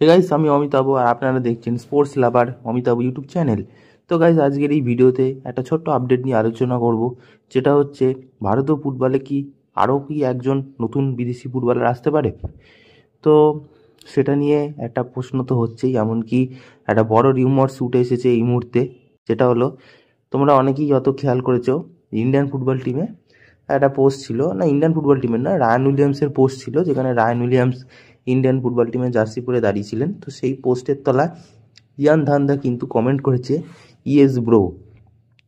Guys, আমি অমিতাভ আর আপনারা দেখছেন স্পোর্টস লাভার অমিতাভ ইউটিউব চ্যানেল। তো গাইস, আজকের এই ভিডিওতে একটা ছোট্ট আপডেট নিয়ে আলোচনা করব, যেটা হচ্ছে ভারতীয় ফুটবলে আরও কি একজন নতুন বিদেশি ফুটবলার আসতে পারে। তো সেটা নিয়ে একটা প্রশ্ন তো হচ্ছেই, এমনকি একটা বড় রিউমার্স উঠে এসেছে এই মুহূর্তে, যেটা হলো তোমরা অনেকেই যত খেয়াল করেছো ইন্ডিয়ান ফুটবল টিমে একটা পোস্ট ছিল, না ইন্ডিয়ান ফুটবল টিমের না, রায়ান উইলিয়ামসের পোস্ট ছিল, যেখানে রায়ান উইলিয়ামস ইন্ডিয়ান ফুটবল টিমে জার্সি পরে দাঁড়িয়েছিলেন। তো সেই পোস্টের তলায় ইয়ান ধান্দা কিন্তু কমেন্ট করেছে ইয়েস ব্রো।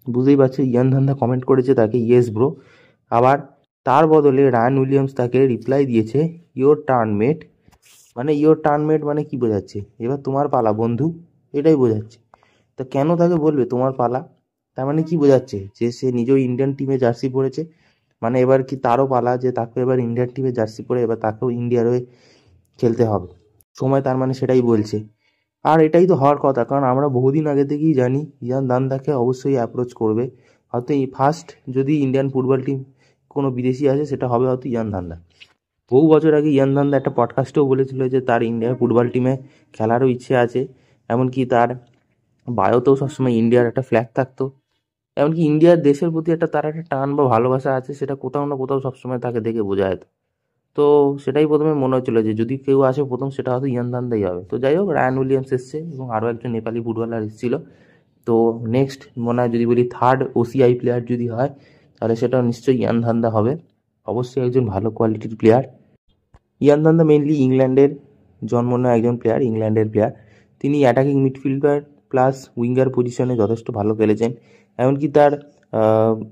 বুঝতেই পারছো, ইয়ান ধান্দা কমেন্ট করেছে তাকে ইয়েস ব্রো। আবার তার বদলে রায়ান উইলিয়ামস তাকে রিপ্লাই দিয়েছে ইয়োর টার্ন মেট। মানে ইয়োর টার্ন মেট মানে কি বোঝাচ্ছে? এবার তোমার পালা বন্ধু, এটাই বোঝাচ্ছে। তা কেন তাকে বলবে তোমার পালা? তার মানে কি বোঝাচ্ছে? যে সে নিজেও ইন্ডিয়ান টিমে জার্সি পরেছে, মানে এবার কি তারও পালা যে তাকে এবার ইন্ডিয়ান টিমে জার্সি পরে এবার তাকেও ইন্ডিয়ার হয়ে খেলতে হবে সময়, তার মানে সেটাই বলছে। আর এটাই তো হওয়ার কথা, কারণ আমরা বহুদিন আগে থেকেই জানি ইয়ান দান্দাকে অবশ্যই অ্যাপ্রোচ করবে। হয়তো এই ফার্স্ট যদি ইন্ডিয়ান ফুটবল টিম কোনো বিদেশি আসে, সেটা হবে হয়তো ইয়ান ধান্দা। বহু বছর আগে ইয়ান ধান্দা একটা পডকাস্টেও বলেছিল যে তার ইন্ডিয়ার ফুটবল টিমে খেলারও ইচ্ছে আছে, এমনকি তার বায়োতেও সবসময় ইন্ডিয়ার একটা ফ্ল্যাগ থাকতো। এমনকি ইন্ডিয়ার দেশের প্রতি তার একটা টান বা ভালোবাসা আছে, সেটা কোথাও না কোথাও সবসময় তাকে দেখে বোঝা যেত। তো সেটাই প্রথমে মনে হচ্ছিল যে যদি কেউ আসে প্রথম, সেটা হয়তো ইয়ান দান্দাই হবে। তো যাই হোক, রায়ান উইলিয়ামস এসছে এবং আরও একজন নেপালি ফুটবলার এসেছিল। তো নেক্সট মনে হয় যদি বলি থার্ড ওসিআই প্লেয়ার যদি হয়, তাহলে সেটা নিশ্চয়ই ইয়ান ধান্দা হবে। অবশ্যই একজন ভালো কোয়ালিটির প্লেয়ার। ইয়ান ধান্দা মেইনলি ইংল্যান্ডের জন্ম নেওয়া একজন প্লেয়ার, ইংল্যান্ডের প্লেয়ার। তিনি অ্যাটাকিং মিডফিল্ডার প্লাস উইঙ্গার পজিশনে যথেষ্ট ভালো খেলেছেন। এমনকি তার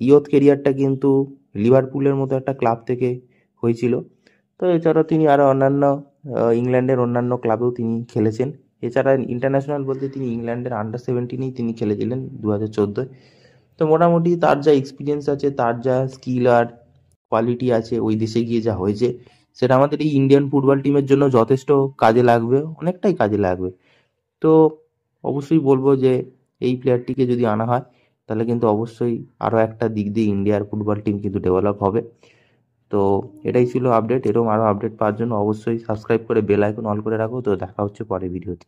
ইয়থ কেরিয়ারটা কিন্তু লিভারপুলের মতো একটা ক্লাব থেকে হয়েছিল। তো এছাড়াও তিনি আরও অন্যান্য ইংল্যান্ডের অন্যান্য ক্লাবেও তিনি খেলেছেন। এছাড়া ইন্টারন্যাশনাল বলতে তিনি ইংল্যান্ডের আন্ডার 17-এই তিনি খেলেছিলেন 2014-য়। তো মোটামুটি তার যা এক্সপিরিয়েন্স আছে, তার যা স্কিল আর কোয়ালিটি আছে ওই দেশে গিয়ে যা হয়েছে, সেটা আমাদের এই ইন্ডিয়ান ফুটবল টিমের জন্য যথেষ্ট কাজে লাগবে, অনেকটাই কাজে লাগবে। তো অবশ্যই বলবো যে এই প্লেয়ারটিকে যদি আনা হয়, তাহলে কিন্তু অবশ্যই আরও একটা দিক দিয়ে ইন্ডিয়ার ফুটবল টিম কিন্তু ডেভেলপ হবে। তো এটাই ছিল আপডেট। এরকম আরও আপডেট পাওয়ার জন্য অবশ্যই সাবস্ক্রাইব করে বেল আইকন অল করে রাখো। তো দেখা হচ্ছে পরের ভিডিওতে।